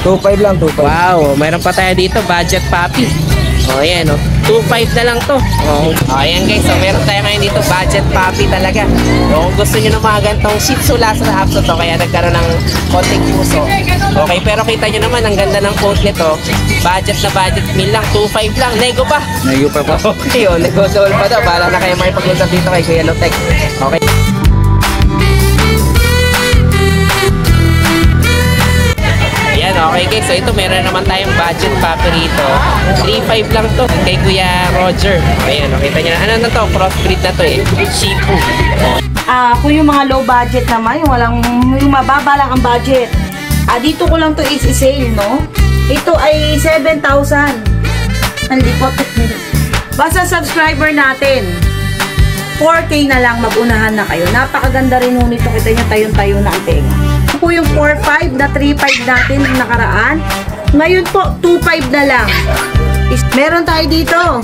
2.5 lang, 2.5. Wow, mayroon pa tayo dito, budget puppy. Oh, ayan, oh. 2.5 na lang to. Oh, ayan guys, so meron tayo ngayon dito, budget puppy talaga. So, kung gusto nyo ng mga gantong Shih Tzu Lhasa Apso to, kaya nagkaroon ng konting puso. Okay, pero kita nyo naman, ang ganda ng coat nito. Budget na budget meal lang, 2.5 lang. Nego pa. Nego pa po. Okay, oh, negotiable pa daw. Para na kayo may pag-usap dito kay Kuya Lotek. Okay. Ayan, okay guys. So ito, meron naman tayong budget puppy rito. 3.5 lang to kay Kuya Roger. Ayan, kita nyo na. Ano na to? Crossbreed na to eh. Shih Tzu. Kung yung mga low budget naman, yung mababa lang ang budget. Dito ko lang to is-sale, no? Ito ay 7,000. Hindi po. Basta subscriber natin. 4K na lang, mag-unahan na kayo. Napakaganda rin nung nito. Kita nyo, tayong-tayo na ang tenga. Po yung 4.5 na 3.5 natin yung nakaraan. Ngayon po, 2.5 na lang. Meron tayo dito.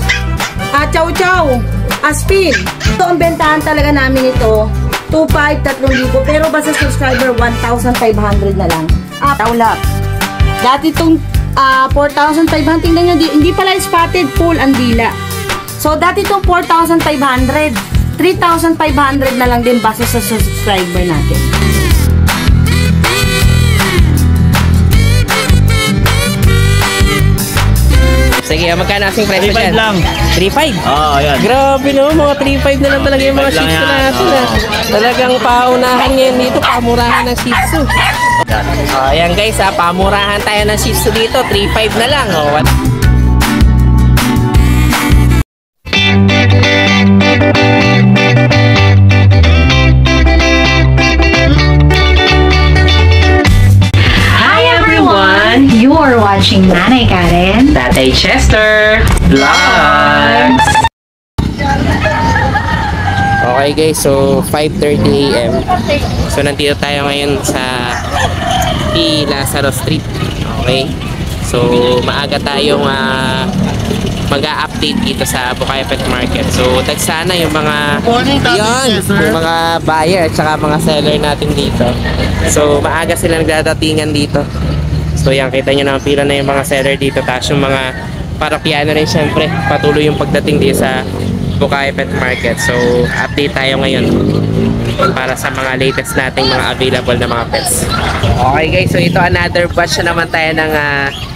Chow Chow. Aspin. Ito ang bentahan talaga namin ito. 2.5, 3,000. Pero basta subscriber, 1,500 na lang. Taulap. Dati itong 4,500. Tingnan nyo, hindi pala spotted, full ang dila. So, dati itong 4,500. 3,500 na lang din basta sa subscriber natin. Sige, magkano asing presyo 3.5 dyan? lang. 3.5? Oo, ayan. Grabe no, mga 3.5 na lang talaga yung mga Shih Tzu natin. Talagang paunahan ngayon dito, pamurahan ng Shih Tzu. Ayan guys, pamurahan tayo ng Shih Tzu dito, 3.5 na lang. You are watching Nanay Karen, Tatay Chester Vlogs. Okay guys, so 5:30 AM. So nandito tayo ngayon sa P. Lazaro Street. Okay. So maaga tayong mag-a-update dito sa Bukawi Pet Market. So tagsana yung mga yung mga buyer at saka mga seller natin dito. So maaga sila nagdadatingan dito. So yan, kita nyo na ang pila na yung mga seller dito. Tapos yung mga parokyano rin syempre, patuloy yung pagdating dito sa Bukawi Pet Market. So update tayo ngayon para sa mga latest nating mga available na mga pets. Okay guys, so ito another batch na naman tayo ng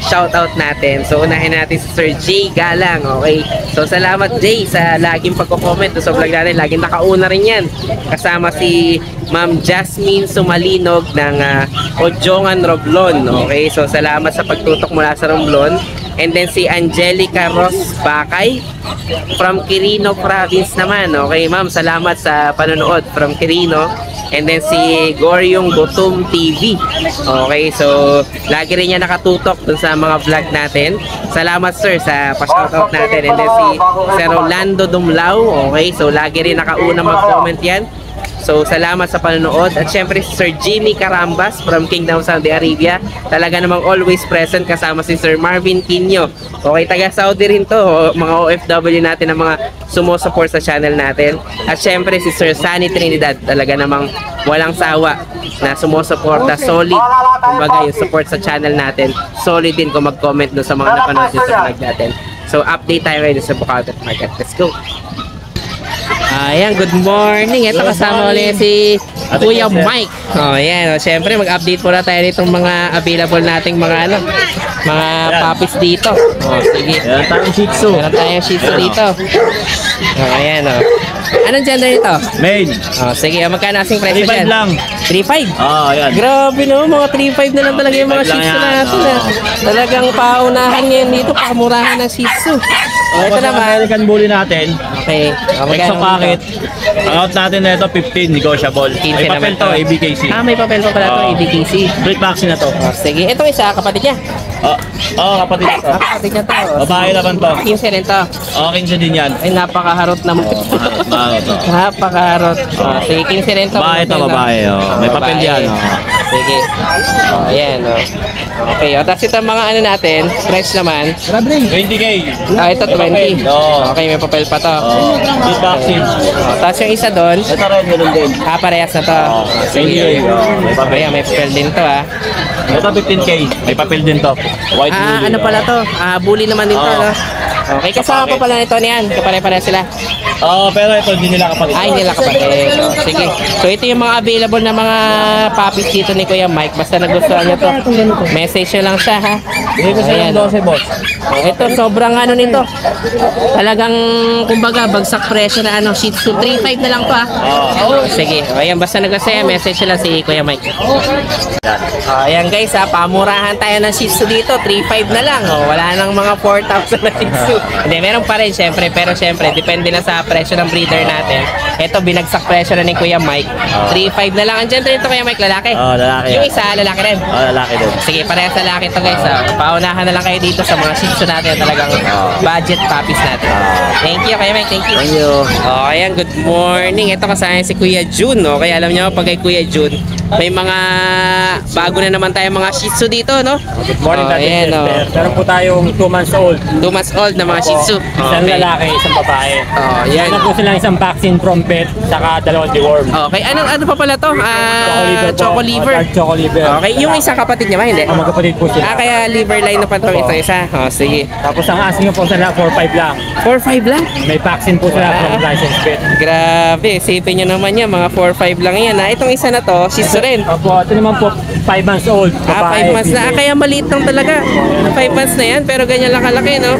shoutout natin. So unahin natin si Sir Jay Galang. Okay, so salamat Jay sa laging pagko-comment sa vlog natin. Laging nakauna rin yan. Kasama si Ma'am Jasmine Sumalinog ng Ojongan Romblon. Okay, so salamat sa pagtutok mula sa Romblon. And then si Angelica Ros Bakay from Quirino Province naman. Okay ma'am, salamat sa panonood from Quirino. And then si Goryong Gutom TV. Okay, so lagi rin niya nakatutok dun sa mga vlog natin. Salamat sir sa pa-shoutout natin. And then si Sir Rolando Dumlao. Okay, so lagi rin nakauna mag-comment yan. So salamat sa panonood. At syempre si Sir Jimmy Carambas from Kingdom Saudi Arabia. Talaga namang always present, kasama si Sir Marvin Quino. Okay, taga Saudi rin to, mga OFW natin ang mga sumusupport sa channel natin. At syempre si Sir Sunny Trinidad, talaga namang walang sawa na sumusuporta, solid. Kumbaga yung support sa channel natin, solid din kung mag-comment doon sa mga napanood sa vlog natin. So update tayo ngayon sa Bukawi Pet Market. Let's go! Ayan, good morning. Ito kasama ulit si Kuya Mike. Ayan, syempre mag-update muna tayo nitong mga available nating mga mga puppies dito. Sige. Meron tayong Shih Tzu. Meron tayong Shih Tzu dito. Ayan, anong gender nito? Male. Sige, magkano asing presyo 3.5 dyan? lang. 3.5? Ayan. Grabe no, mga 3.5 na lang talaga yung mga Shih Tzu natin. Talagang paunahan ngayon dito, pamurahan ng Shih Tzu. Ito naman. American Bully natin. Okay. Exo packet. Ang out natin na ito, 15, negotiable. May papel to, ABKC. May papel to pala to, ABKC. Break vaccine na to. Sige, ito isa, kapatid niya. Kapatid na to. Kapatid niya to. Babae naman to. 15 rin to. 15 din yan. Ay, napakaharot naman. Bago to. Napakaharot. Sige, 15 rin to. Babae to, babae. May papel yan. Sige. Oh, ayan, oh. Okay, o. Tapos ito mga ano natin, price naman. 20K. Ah, ito 20. Oo. Okay, may papel pa to. Good vaccine. Oh, tapos yung isa doon, Ito rin, ganun din. parehas na to. Sige. May papel. Ayan, may papel din to, ah. Ito 15K. May papel din to. White Ah, bully. ano pala to? Ah, bully naman din to, Oo. no? Okay, kasama pa pala nito niyan. Kapare-pare sila. Oo, pero ito hindi nila kapatid. Ay, hindi lang kapatid. Oh, sige. So, ito yung mga available na mga puppies dito ni Kuya Mike. Basta nagustuhan nyo to, message nyo lang siya, ha? Bigay ko sa Ayan, ng oh. 12, boss. Oh, ito, sobrang ano nito. Talagang, kumbaga, bagsak presyo na ano, Shih Tzu. 3.5 na lang to, ha? Sige. O, ayan, basta nagustuhan, message nyo lang si Kuya Mike. Oh, ayan guys, ha? Pamurahan tayo ng Shih Tzu dito. 3.5 na lang. Oh, wala nang mga 4,000 na Shih Tzu. Hindi, meron pa rin, syempre. Pero, syempre, depende na sa presyo ng breeder natin. Ito, binagsak presyo na ni Kuya Mike. 3.5 na lang. Andiyan rin ito, Kuya Mike, lalaki. Oo, lalaki Yung yan. isa, lalaki rin. Oo, lalaki din. Sige, parehas sa lalaki ito guys. Paunahan na lang kayo dito sa mga Shih Tzu natin. Talagang budget puppies natin. Thank you, Kuya Mike. Thank you. Thank you. Oh, ayan, good morning. Ito kasama si Kuya Jun, no? Kaya alam niyo, pag kay Kuya Jun, may mga bago na naman tayo mga Shih Tzu dito, no? Good morning, Oh, ayan, Tati. oh. Meron po tayong 2 months old. 2 months old na mga Shih Tzu. Isang Okay. lalaki, isang babae. Oh, ayan. Meron po silang isang vaccine from pet, saka dalawang deworm. Okay, ano pa pala to? Choco liver. Dark choco liver. Okay, yung isang kapatid niya ba? Hindi. Magkapatid po sila. Kaya liver line na pa to ito isa. Oh, sige. Tapos ang asking po sila 4-5 lang. 4-5 lang. May vaccine po sila from licensed vet. Grabe, isipin nyo naman yan, mga 4-5 lang yan. Itong isa na to, Shih Tzu rin. Opo, ito naman po 5 months old. 5 months na. Kaya maliit lang talaga. 5 months na yan, pero ganyan lang kalaki, no?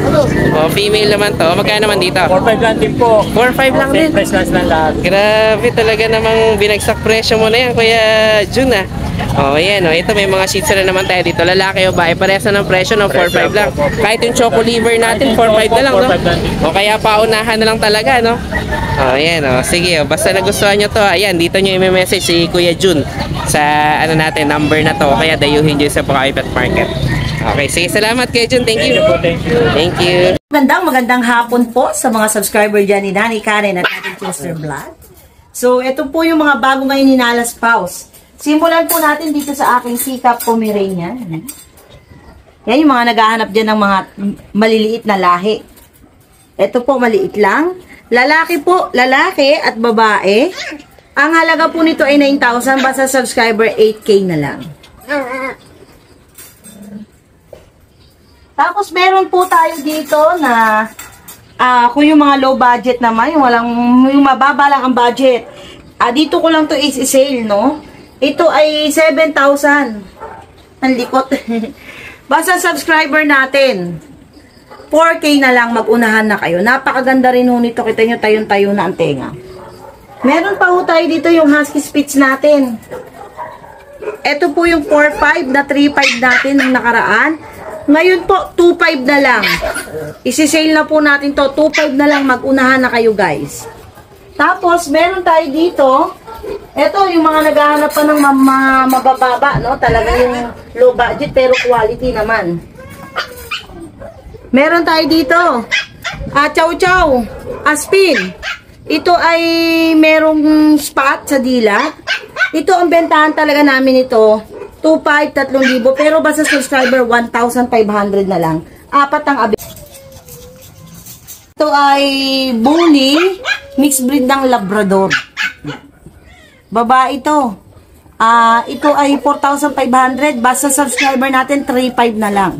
Oh, female naman to. Magkano naman dito? 4-5 lang din po. 4-5 lang din. Same price lang lahat. Grabe talaga namang binagsak presyo mo na yan, Kuya Jun, ah. Oh, ayan, oh. Ito may mga Shih Tzu na naman tayo dito. Lalaki o babae, parehas na ng presyo ng 4-5 lang. Kahit yung choco liver natin, 4-5 na lang, no? O kaya paunahan na lang talaga, no? Oh, ayan, oh. Sige, oh. Basta nagustuhan nyo to, ayan, dito nyo i-message si Kuya Jun sa, ano natin, number na to. Kaya dayuhin nyo sa Bukawi Pet Market. Okay, sige, salamat Kuya Jun. Thank you. Thank you. Thank you. Magandang hapon po sa mga subscriber dyan ni Nanay Karen at ating Chester Vlog. So, ito po yung mga bago ngayon ni Nala's Paws. Simulan po natin dito sa aking Sikap Pomeranian. Yan yung mga naghahanap dyan ng mga maliliit na lahi. Ito po, maliit lang. Lalaki po, lalaki at babae. Ang halaga po nito ay 9,000, basta subscriber 8K na lang. Tapos meron po tayo dito na kung yung mga low budget naman, yung mababa lang ang budget. Dito ko lang to is-sale, no? Ito ay 7,000. Ang likot. Basta subscriber natin. 4K na lang, mag-unahan na kayo. Napakaganda rin ho nito. Kita nyo, tayo-tayo na ang tenga. Meron pa ho tayo dito yung Husky Spitz natin. Ito po yung 4.5 na 3.5 natin ng nakaraan. Ngayon po, 2.5 na lang. Isi-sale na po natin to. 2.5 na lang, mag-unahan na kayo guys. Tapos, meron tayo dito. Ito, yung mga naghahanap pa ng mabababa, no? Talaga yung low budget, pero quality naman. Meron tayo dito. Chow Chow. Aspin. Ito ay merong spot sa dila. Ito ang bentahan talaga namin ito. 2,500, 3,000. Pero basta subscriber, 1,500 na lang. 4 ang abi. Ito ay bully. Mixed breed ng Labrador. Babae ito. Ito ay 4,500. Basta subscriber natin, 3,500 na lang.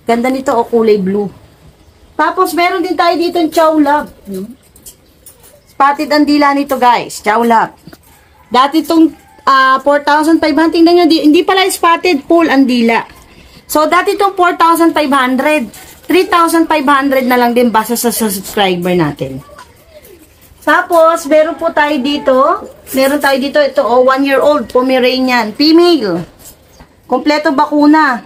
Ganda nito, o kulay blue. Tapos, meron din tayo dito yung Chow Love. Spotted ang dila nito, guys. Chow Love. Dati itong 4,500. Tingnan nyo, hindi pala spotted, full ang dila. So, dati itong 4,500. 3,500 na lang din basta sa subscriber natin. Tapos, meron po tayo dito. Meron tayo dito, ito, 1-year-old Pomeranian. Female. Kompleto bakuna.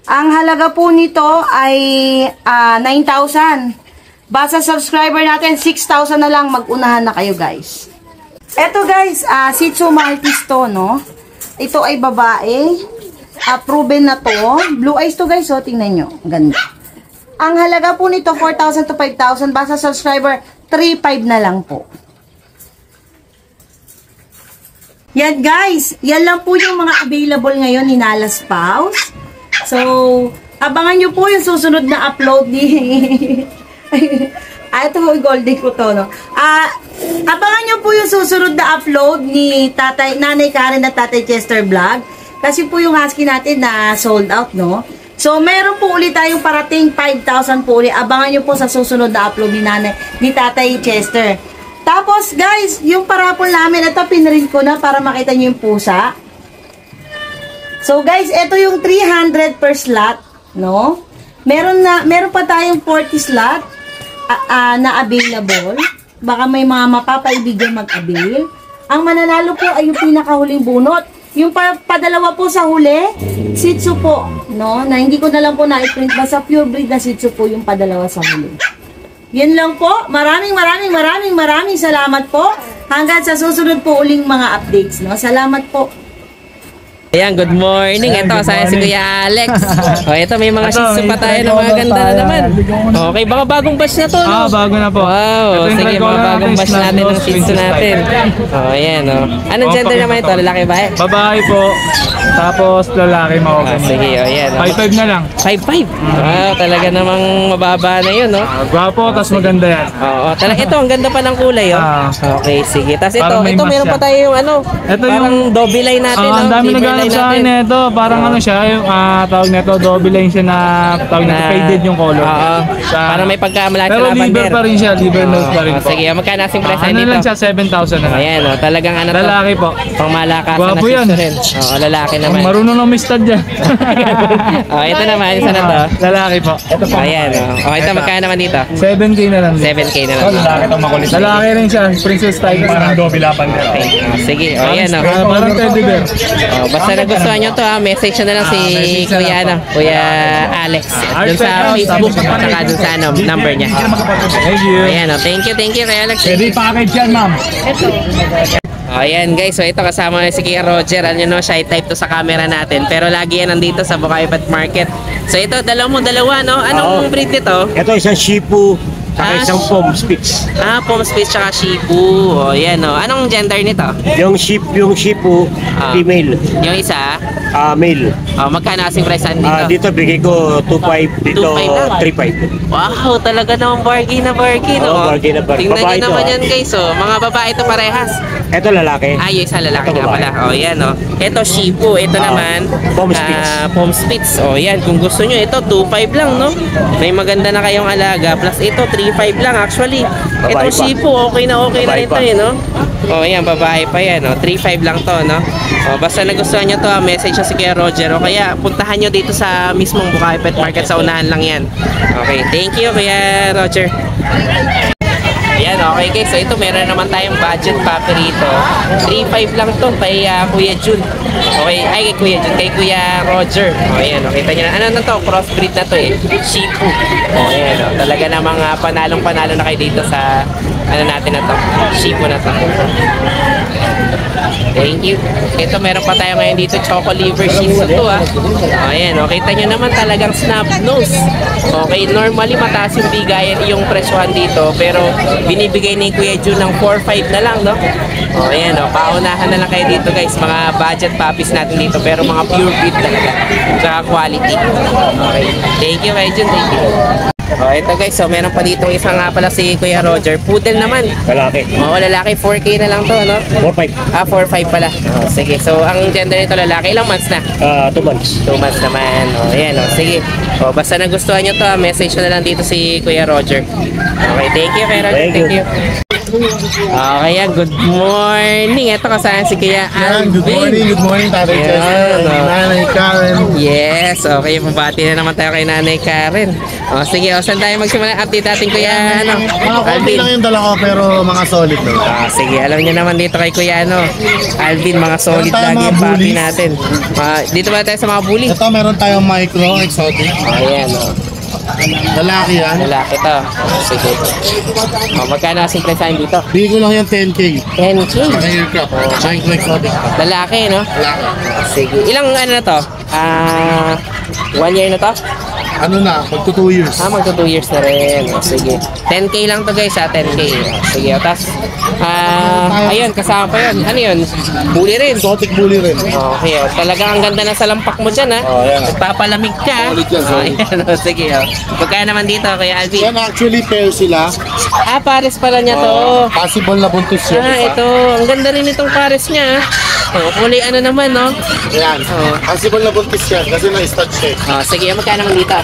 Ang halaga po nito ay 9,000. Basta subscriber natin, 6,000 na lang. Mag-unahan na kayo, guys. Ito, guys, Shih Tzu Maltese to, no? Ito ay babae. Proven na to. Blue eyes to, guys, oh. Tingnan nyo. Ganda. Ang halaga po nito, 4,000 to 5,000. Basta subscriber, 3,500 na lang po. Yan guys, yan lang po yung mga available ngayon ni Nala Spouse. So, abangan nyo po yung susunod na upload ni... ito po, golden ko to, no? Abangan nyo po yung susunod na upload ni Nanay Karen at Tatay Chester Vlog. Kasi po yung husky natin na sold out, no? So, meron po ulit tayong parating 5,000 po ulit. Abangan nyo po sa susunod na upload ni Tatay Chester. Tapos, guys, yung parapol namin, ito pinrint ko na para makita nyo yung pusa. So, guys, ito yung 300 per slot, no? Meron pa tayong 40 slot na available. Baka may mga mapapaibigyan mag-avail. Ang mananalo po ay yung pinakahuling bunot. Yung padalawa po sa huli, Shih Tzu po, no? Na hindi ko na lang po na-print. Basta pure breed na Shih Tzu po yung padalawa sa huli. Yan lang po. Maraming salamat po. Hanggang sa susunod po uling mga updates, no? Salamat po. Ayan, good morning. Ito, kasaya si Kuya Alex. O, ito, may mga Shih Tzu pa tayo na mga ganda na naman. Okay, baka bagong batch na to, no? Bago na po. Wow, sige, mga bagong batch natin ng Shih Tzu natin. O, ayan, o. Anong gender naman ito? Lalaki ba? Babae po. Tapos lalaki makukuha. Sige, o, ayan. 5'5 na lang. 5'5". Wow, talaga namang mababa na yun, no? Gwapo, tapos maganda yan. Oo, talaga ito, ang ganda pa ng kulay, oh. Okay, sige. Tapos Parang may ito mas meron siya. pa tayo yung ano, Ito parang double line natin, no? Ang dami Liver naghanap line sa akin natin. nito. Parang ano siya, yung tawag nito, double line siya na tawag nito, faded yung color. Oo, parang may pagkamalaki Pero na liver bander. pa rin siya, liver nose pa rin po. Sige, magkano asing price Ano dito? lang siya, 7,000 na lang. Ayan, oh, talagang ano to. Lalaki po. Pang malakasan na Gwapo Shih yan. Tzu rin. Oo, lalaki naman. Marunong ng mistad yan. Oh, ito naman, isa na to. Lalaki po. Ayan, oh. Okay, ito magkano naman dito? 7K na lang. 7K na lang. Lalaki rin siya, Princess Tiger. Parang dobi lapan din. Okay. Sige, oh, ayan, oh. Parang teddy bear. Oh, basta nagustuhan nyo to, message nyo na lang si Kuya, ano, Kuya Alex. Dun sa Facebook, at saka dun sa ano, number niya. Thank you. Ayan, oh, thank you Kuya Alex. package yan, ma'am. Oh, ayan guys, so ito kasama na si Kuya Roger. Alam nyo no, shy type to sa camera natin. Pero lagi yan nandito sa Bukawi Pet Market. So ito, dalawa, no? Anong breed nito? Ito isang Shih Tzu, saka isang Pom Spitz. Pom Spitz tsaka Shih Tzu. Oh, yan, no? Anong gender nito? Yung Shih Tzu, female, Yung isa? male. Oh, magkano asing price dito? Dito bigay ko 2.5, dito 2.5 lang. 3.5. Wow, talaga namang bargain na bargain, Oo, oh. bargain na bargain. Tingnan Babae nyo to, naman ah. yan guys, oh. Mga babae ito parehas. Ito lalaki. Yung isa lalaki Ito nga babae. pala. Oh, yan, oh. Ito Shih Tzu. Ito naman, Pom Spitz. Pom Spitz. Oh, yan. Kung gusto nyo, ito 2.5 lang, no? May maganda na kayong alaga. Plus ito, 3.5 lang actually. Babae Ito pa. Shih Tzu, okay na Babae ito, pa. no? Oh, yan, babae pa yan, no? 3.5 lang to, no? Oh, basta nagustuhan nyo to, message nyo si Kuya Roger. O kaya, puntahan nyo dito sa mismong Bukawi Pet Market. Sa unahan lang yan. Okay, thank you, Kuya Roger. Ayan, okay guys. So ito, meron naman tayong budget puppy rito. 3.5 lang to kay Kuya Jun. Okay, ay kay Kuya Jun, kay Kuya Roger. O ayan, kita nyo na. Ano na to? Crossbreed na to eh. Shih Tzu. O ayan, talaga namang panalong-panalo na kayo dito sa ano natin na to. Shih Tzu na to. Thank you. Ito, meron pa tayo ngayon dito, Choco Liver Shih Tzu to, ah. O, ayan, kita nyo naman talagang snub nose. Okay, normally mataas yung bigayan yung presyohan dito, pero binibigay ni Kuya Jun ng 4.5 na lang, no? O, ayan, paunahan na lang kayo dito, guys. Mga budget puppies natin dito, pero mga pure breed talaga. Saka quality. Okay. Thank you, Kuya Jun. Thank you. Oh, ito guys, so meron pa dito isa nga pala si Kuya Roger. Poodle naman. Lalaki. Oo, lalaki. 4K na lang to, no? 4.5. 4-5 pala. Oh, sige, so ang gender nito lalaki, ilang months na? 2 months. 2 months naman. O, ayan, o. Sige. O, basta nagustuhan nyo to, message nyo na lang dito si Kuya Roger. Okay, thank you, Kuya Roger. Thank you. Okay, good morning. Ito kasama si Kuya Alvin. Good morning, Tatay Yan, Chester, Nanay Karen. Yes, okay. Pabati na naman tayo kay Nanay Karen. O, sige, o, saan tayo magsimula? Update natin, Kuya, ano? Mga konti lang yung dala ko, pero mga solid to. Sige, alam niyo naman dito kay Kuya, ano? Alvin, mga solid Meron tayong lagi mga yung papi bullies. natin. Dito ba tayo sa mga bully? Ito, meron tayong micro, exotic. Ayan, o. Lalaki yan. Lalaki to. Sige. O, magkano asing price sa'yo dito? Bigay ko lang yung 10K. 10K. Sa aircraft. Micro exotic. Lalaki, no? Lalaki. Sige. Ilang ano na to? 1 year na to? ano na, magto 2 years. Magto 2 years na rin. Sige. 10K lang to guys, 10K. Sige, tapos, ayun, kasama pa yun. Ano yun? Bully rin. Exotic bully rin. Okay, talagang ang ganda ng salampak mo dyan, ha? Yan. Nagpapalamig ka. Solid yan, solid. Ayan, sige, Magkaya naman dito, Kuya Alvin? Yan actually pair sila. Pares pala niya to. Possible na buntis yun. Ito. Ang ganda rin itong pares niya. Kulay ano naman, no? Yan. Possible na buntis yan kasi na-stud siya. Sige, magkano naman dito?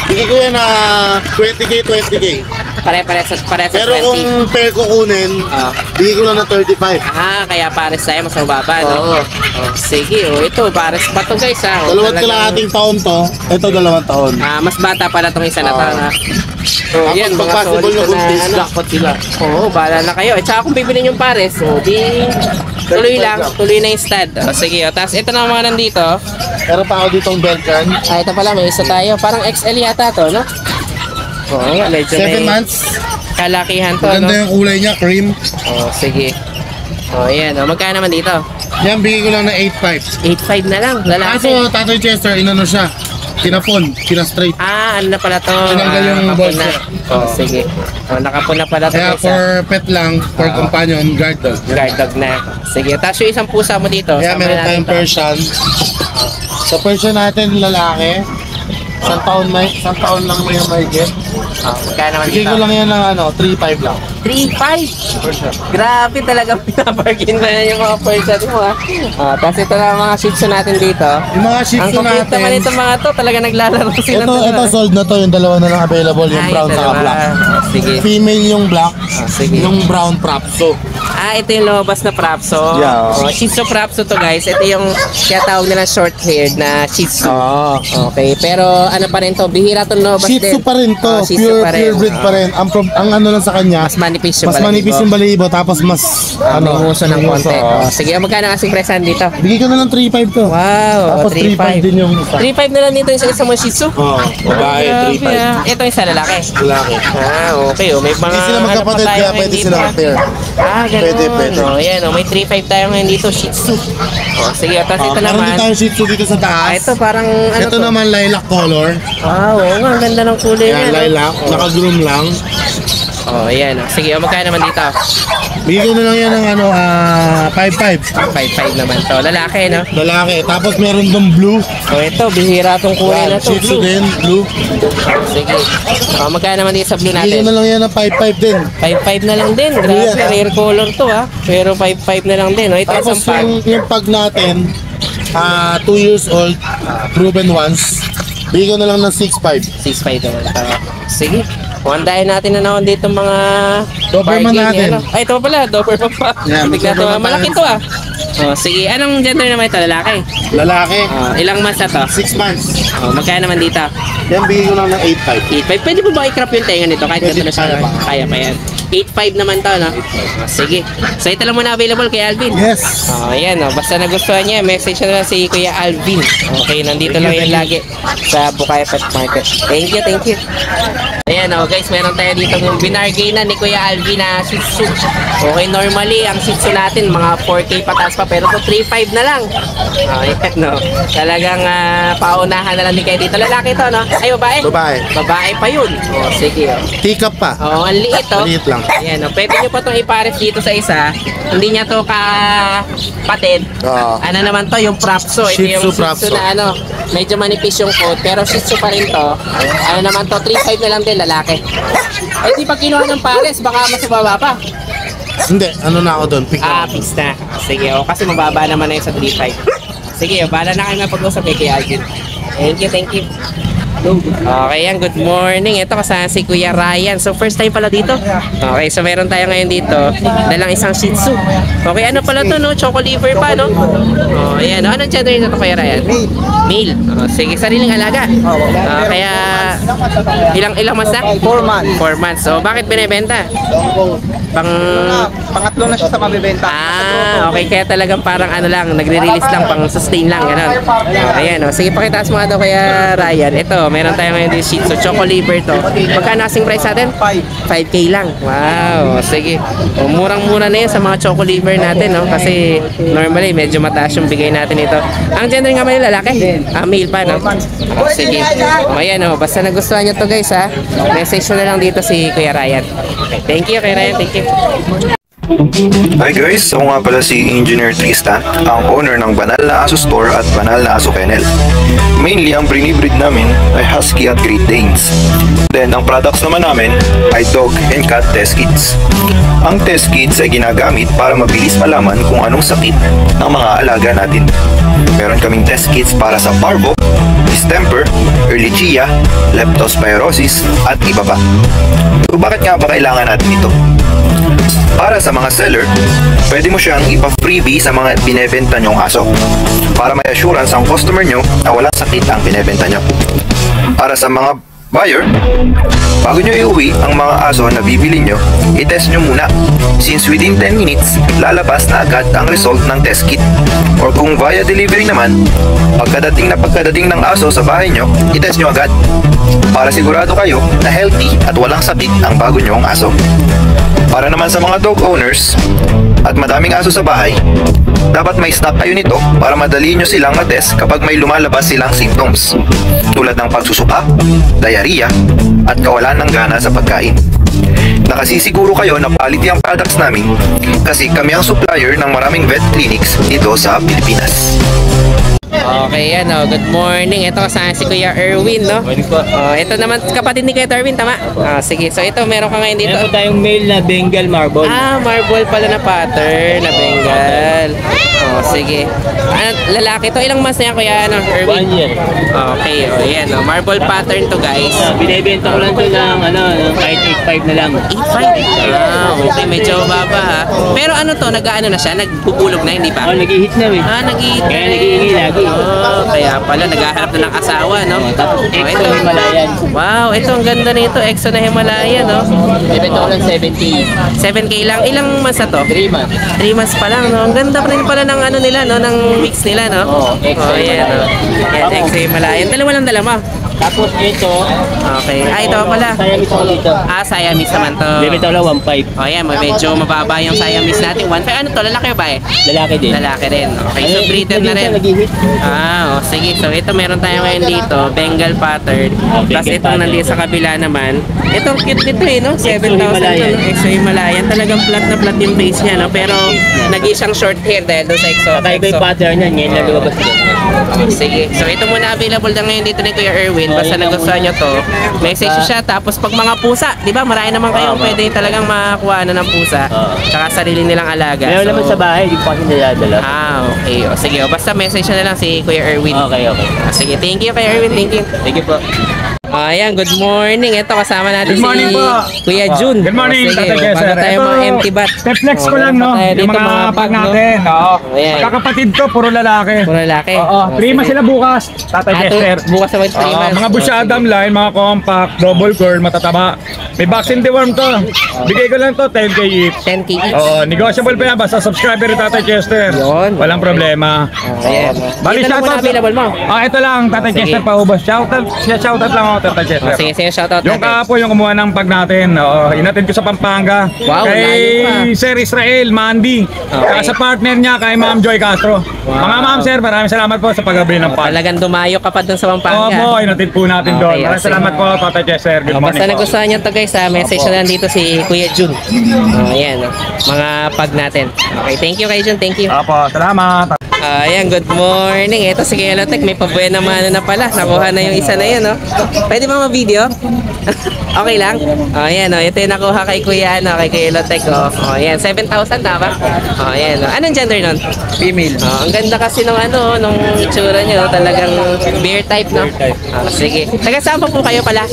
Bigay ko yan na 20K, 20K. Pare-pares Pero 20. kung pair ko kunin, bigay ko lang na 35. Kaya pares tayo mas mababa, no? Sige, ito, pares pa to guys, ha? Dalawat kalahating taon to. Ito 2 taon. Mas bata pala itong isa na to, ha? Yan, pag possible na buntis, jackpot sila. Bahala na kayo. At saka kung bibilin yung pares, tuloy lang, tuloy na yung stud. Sige, tapos ito naman nandito. Meron pa ako ditong Belgian. Ito pala, may isa tayo. Parang XL yata to, no? Medyo 7 months. kalakihan to, Maganda no? yung kulay niya, cream. Sige. Ayan. Magkano naman dito? Yan, bigay ko lang na 8.5. 8.5 na lang, lalaki. Kaso, Tatay Chester, inano siya. Kinapon, kinastraight. Ano na pala to? Tinanggal yung nakapon balls na. niya. Sige. Nakapon na pala to. Kaya guys, for pet lang, for companion, guard dog. guard dog na. Sige. Tapos yung isang pusa mo dito. Kaya sama meron natin tayong to. Persian. Sa Persian natin, lalaki. Isang taon lang may mahigit. Magkano naman Bigay dito? ko lang yan ng 3.5 lang. 3.5. Grabe talaga pinaparkin na yung mga person mo, ha. Tapos ito na mga shih tzu natin dito. Yung mga Shih Ang Tzu cute natin, naman itong mga to, talaga naglalaro sila. ito sold na to, yung dalawa na lang available, yung brown saka black. Sige. Female yung black, sige. yung brown Prapso. Ito yung lumabas na Prapso. Yeah. Shih Tzu Prapso to guys. Ito yung kaya tawag nila short haired na Shih Tzu. Okay, pero ano pa rin to, bihira to lumabas Shih din. Tzu pa rin to, Shih Tzu pa rin. pure breed pa rin. Ang ano lang sa kanya, Mas manipis yung mas manipis yung balahibo, tapos mas may huso ng may konti. huso. Sige, magkano kasing presan dito? Bigay ko na lang 3.5 to. Wow, Tapos 3.5 din yung isa. 3.5 na lang dito yung isa mong Shih Tzu. Babae, 3.5. Ito yung sa lalaki. Lalaki. Okay. May mga Hindi sila magkapatid, ano pa tayo kaya ngayon pwede dito, sila ha? mag-pair. Ganun. Pwede. Ayan, may 3.5 tayo ngayon dito, Shih Tzu. Sige, tapos ito Meron naman. din tayong Shih Tzu dito sa taas. Ito parang ano Ito to? naman lilac color. Wow, nga, ang ganda ng kulay Yan, niya. no? lilac. Naka-groom lang. Ayan. Sige, magkano naman dito? Bigay ko na lang yan ng 5.5. 5.5 naman to. Lalaki, no? Lalaki. Tapos meron dong blue. Ito, bihira tong kulay na to. Shih Tzu Blue. din, blue. Sige. Magkano naman dito sa blue Bigay ko natin? na lang yan ng 5.5 din. 5.5 na lang din. Grabe, Yan, ah. rare color to, ha? Pero 5.5 na lang din. Ito Tapos isang pag. yung pag natin, 2 years old, proven once. Bigay ko na lang ng 6.5. 6.5 naman. Sige. Kuhandahin natin na naman dito mga Doberman bargain, natin. ano. Ito pala, Doberman pa. Yan, Bigla to, Doberman malaki tayo. to, ah. Sige, anong gender naman ito? Lalaki? Lalaki, Ilang months na to? 6 months. Magkano naman dito? Yan, bigay ko lang ng 8.5. 8.5. Pwede po ba i-crop yung tenga nito? Kahit Pwede, ganito na siya. kaya pa. Kaya pa yan. 8.5 naman to, no? Sige. So, ito lang muna available kay Alvin. Yes. Ayan, basta nagustuhan niya, message na lang si Kuya Alvin. Okay, nandito lang yun lagi sa Bukaya Pet Market. Thank you. Ayan, guys, meron tayo dito yung binargain na ni Kuya Alvin na Shih Tzu. Okay, normally, ang Shih Tzu natin, mga 4K pataas pa, pero to 3.5 na lang. Ayan, no. Talagang paunahan na lang din kayo dito. Lalaki to, no? Ay, babae? Babae. Babae pa yun. Sige, Teacup pa. ang liit, Maliit lang. Ayan, pwede nyo pa itong ipares dito sa isa. Hindi niya to kapatid. Ano naman to, yung Prapso. Ito Shih yung Tzu Shih Tzu Prapso. na medyo manipis yung coat. Pero Shih Tzu pa rin to. Ano naman to, 3.5 na lang din, lalaki. Eh, di pag kinuha ng pares, baka mas mababa pa. Hindi, ano na ako doon? Pick up. Fix na. Sige, kasi mababa naman na yung sa 3.5. Sige, bahala na kayo mapag-usap kay Alvin. Thank you. Okay, yan. Good morning. Ito kasama si Kuya Ryan. So, first time pala dito. Okay, so meron tayo ngayon dito. Dalang isang Shih Tzu. Okay, ano pala to, no? Choco liver pa, no? Ayan. Anong gender nito, Kuya Ryan? Male. Sige, sariling alaga. Kaya, ilang months na? 4 months. 4 months. So, bakit binibenta? Pangatlo na siya sa mabibenta. Okay. Kaya talagang parang ano lang, nagre-release lang, pang sustain lang, gano'n. Ayan, sige, pakitaas mo nga daw Kuya Ryan. Ito, meron tayo ngayon din Shih Tzu. Choco liver to. Magkano kasing price natin? 5K lang. Wow. Sige. O, murang-mura na yun sa mga choco liver natin, no? Kasi normally medyo mataas yung bigay natin ito. Ang gender nga mali lalaki? Male pa, no? O, sige. O, ayan, o. Basta nagustuhan nyo to guys, ha? Message nyo na lang dito si Kuya Ryan. Okay, thank you, Kuya Ryan. Thank you. Hi guys, ako nga pala si Engineer Tristan, ang owner ng Banal na Aso Store at Banal na Aso Kennel. Mainly, ang binibreed namin ay Husky at Great Danes. Then, ang products naman namin ay Dog and Cat Test Kits. Ang test kits ay ginagamit para mabilis malaman kung anong sakit ng mga alaga natin. Meron kaming test kits para sa parvo, distemper, ehrlichia, leptospirosis, at iba pa. So, bakit nga ba kailangan natin ito? Para sa mga seller, pwede mo siyang ipa-freebie sa mga binebenta nyong aso para may assurance ang customer nyo na walang sakit ang binebenta nyo. Para sa mga buyer, bago nyo iuwi ang mga aso na bibili nyo, i-test nyo muna since within 10 minutes, lalabas na agad ang result ng test kit. Or kung via delivery naman, pagkadating ng aso sa bahay nyo, i-test nyo agad para sigurado kayo na healthy at walang sakit ang bago nyong aso. Para naman sa mga dog owners at madaming aso sa bahay, dapat may stock kayo nito para madali nyo silang matest kapag may lumalabas silang symptoms tulad ng pagsusuka, diarrhea, at kawalan ng gana sa pagkain. Nakasisiguro kayo na quality ang products namin kasi kami ang supplier ng maraming vet clinics dito sa Pilipinas. Okay, yan, oh. Good morning. Ito kasama si Kuya Erwin, no? Ito naman kapatid ni Kuya Erwin, tama? Sige, so ito meron ka ngayon dito. Meron po tayong male na Bengal Marble. Marble pala na pattern na Bengal. Sige. Lalaki to. Ilang months na yan, Kuya Erwin? 1 year. Okay, yan, marble pattern to, guys. Binibenta ko lang ito ng kahit 8.5 na lang. 8.5? Okay, medyo baba, ha? Pero ano to, nag-ano na siya? Nagpupulog na, hindi pa? Nag-i-hit na eh. Nag-i-hit. Kaya nag-iingi lagi. Kaya pala, naghahanap na ng asawa, no? Tapos ito, Himalayan. Wow, ito ang ganda nito. Exo na Himalayan, no? Binibenta ko lang 70. 7K lang. Ilang months na to? 3 months. 3 months pa lang, no? Ang ganda pa rin pala ng ano nila, no? Ng mix nila, no? Exo yan, no? Yan, Exo Himalayan. Dalawa lang dala mo. Tapos ito. Okay. Ito pala. Siamese ako dito. Siamese naman to. Binibenta ko lang 1.5. Yan, medyo mababa yung Siamese natin. 1.5. Ano to? Lalaki ba eh? Lalaki din. Lalaki rin. Okay, so breeded na rin. Nag-i-hit. Sige. So ito meron tayo ngayon dito, Bengal pattern. Tapos itong nandito sa kabila naman. Itong cute nito eh, no? 7,000 Himalayan. to, no? Exo Himalayan. Talagang flat na flat yung face niya, no? Pero nag-isang short hair dahil doon sa Exo. Kakaiba yung pattern niya. Ngayon na lumabas din. Sige. So ito muna available na ngayon dito ni Kuya Erwin. Basta nagustuhan nyo to, message nyo siya. Tapos pag mga pusa, di ba? Marami naman kayong pwede talagang makakuha na ng pusa. Tsaka sarili nilang alaga. Meron naman sa bahay. Hindi pa kasi niladala. Okay. Sige. Basta message nyo na lang si Kuya Erwin. Okay. Sige, thank you kay Erwin, thank you. Thank you po. Ayan, good morning. Ito kasama natin Good morning si po. Kuya Jun. Good morning, Sige, Tatay Jester. bago tayo Ito, mga empty bat. Te-flex ko lang, no? Tayo Yung dito, mga bag, pag no? natin, oo. Ayan. Magkakapatid ko, puro lalaki. Puro lalaki. Oo, prima sila bukas, Tatay Jester. Bukas sa White Oo, mga Bush Adam line, mga compact, double curl, matataba. May vaccine deworm to. Bigay ko lang to, 10K each. 10K each. Oo, negotiable pa yan, basta subscriber ni Tatay Chester. Yun. Walang problema. Ayan. Bali, Ito lang muna shoutout. available mo. Ito lang, Tatay Sige. Chester paubos. Shoutout lang ako, Tatay Chester. Sige, shoutout Yung natin. kapo yung kumuha ng pag natin. Inatid ko sa Pampanga. Wow, layo kay pa. Sir Israel Mandy. Saka sa partner niya kay Ma'am Joy Castro. Mga ma'am sir, maraming salamat po sa pag-abri ng pag. Talagang dumayo ka pa dun sa Pampanga. Opo, inatid po natin doon. Okay, Maraming sige. salamat po, Tatay Chester. Good morning Basta po. nagustuhan nyo to guys, message na lang dito si Kuya Jun. Ayan, mga pag natin. Okay, thank you kay Jun, thank you. Opo, salamat. Ayan, good morning. Ito si Kuya Lotek, may pabuhay na mano na pala. Nakuha na yung isa na yun, no? Pwede ba ma-video? Okay lang? Ayan, ito yung nakuha kay Kuya, kay Kuya Lotek, ayan, 7,000 na ba? Ayan, anong gender nun? Female. Ang ganda kasi nung nung itsura nyo, talagang bear type, no? Sige. Taga saan pa po kayo pala?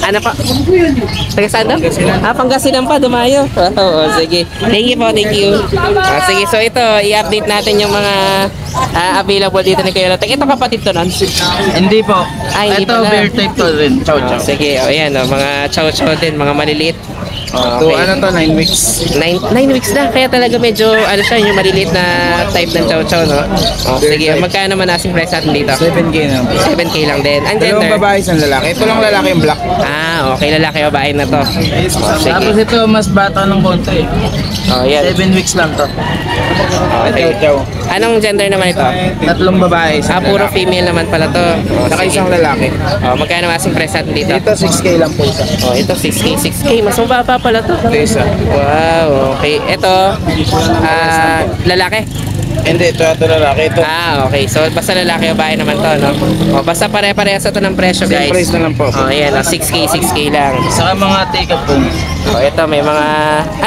Ano pa? Taga saan daw? Pangasinan pa, dumayo. Oo, sige. Thank you po, thank you. Sige, so ito, i-update natin yung mga available dito ni Kuya Lotek. Ito kapatid to nun? Hindi po. Hindi Ito pala. bear type to rin. Chow chow. Sige, ayan, mga chow-chow din, mga maliliit. Okay. Ano to, 9 weeks. 9 weeks na, kaya talaga medyo ano siya, yung maliliit na type ng chow chow, no? Sige, magkano naman asking price natin dito? 7K na. 7K lang din. Ang Dalawang gender? babae, isang lalaki. Ito lang lalaki yung black. Okay, lalaki babae na to. Sige. Tapos ito, mas bata ng konti. Yan. 7 weeks lang to. Okay. Chow. Anong gender naman ito? Tatlong babae, isang Puro female naman pala to. Saka Sige. isang lalaki. Magkano asking price natin dito? Dito, 6K lang po isa. Ito 6K. Mas mababa pala to. Ito isa. Wow, okay. Ito, lalaki. Hindi, ito lalaki. Ito. Okay. So, basta lalaki o babae naman to, no? Basta pare-parehas ito ng presyo, guys. Same price na lang po. Ayan, 6K lang. Saka mga take-up po. Ito, may mga,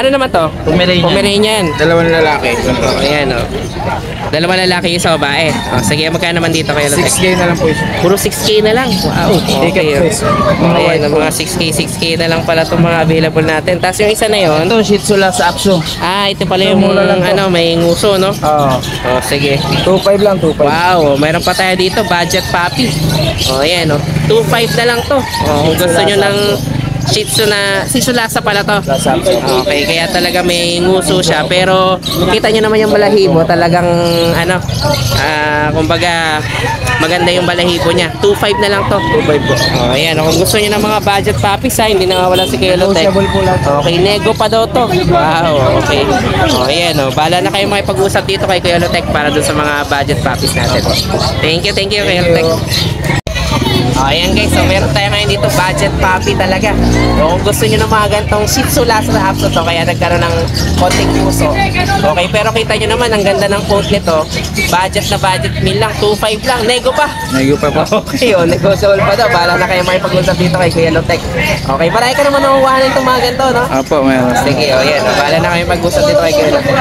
ano naman to? Pomeranian. Dalawang lalaki. Ayan, Dalawa lalaki yung sa babae. Sige, magkano naman dito kayo? 6K na lang po isa. Puro 6K na lang. Wow. Okay. Ayan, mga 6K na lang pala itong mga available natin. Tapos yung isa na yun. Ito, Shih Tzu Lhasa Apso. Ito pala yung mura lang to. may nguso, no? Oo. Sige. 2.5 lang, 2.5. Wow, mayroon pa tayo dito, budget puppy. Ayan, 2.5 na lang to. Kung gusto nyo ng Shih Tzu Lhasa pala to. Okay, kaya talaga may nguso siya. Pero kita nyo naman yung balahibo, talagang kumbaga maganda yung balahibo niya. 2.5 na lang to. 2.5 po. Ayan, kung gusto nyo ng mga budget puppies, hindi nawawala si Kelotech. po lang. Okay, nego pa daw to. Wow, okay. Ayan, bahala na kayo makipag-usap dito kay Kelotech para dun sa mga budget puppies natin. Thank you, Kelotech. Ayan guys, so meron tayo ngayon dito budget puppy talaga. So, kung gusto nyo ng mga gantong Shih Tzu Lhasa Apso to, kaya nagkaroon ng konting puso. Okay, pero kita nyo naman, ang ganda ng quote nito. Budget na budget meal lang, 2.5 lang, nego pa. Nego pa po. Okay, negotiable pa daw. Bahala na kayo makipag-usap dito kay Kuya Lotech. Okay, marami ka naman nakukuhanin itong mga ganito, no? Apo, meron. Sige, yan. Bahala na kayo mag-usap dito kay Kuya Lotech.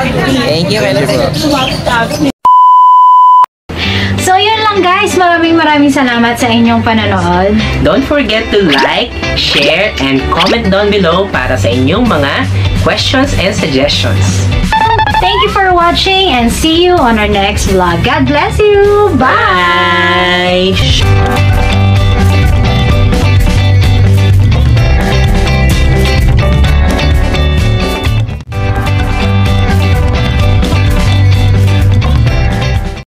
Thank you, Kuya Lotech. So yun lang guys, maraming salamat sa inyong panonood. Don't forget to like, share, and comment down below para sa inyong mga questions and suggestions. Thank you for watching and see you on our next vlog. God bless you! Bye! Bye!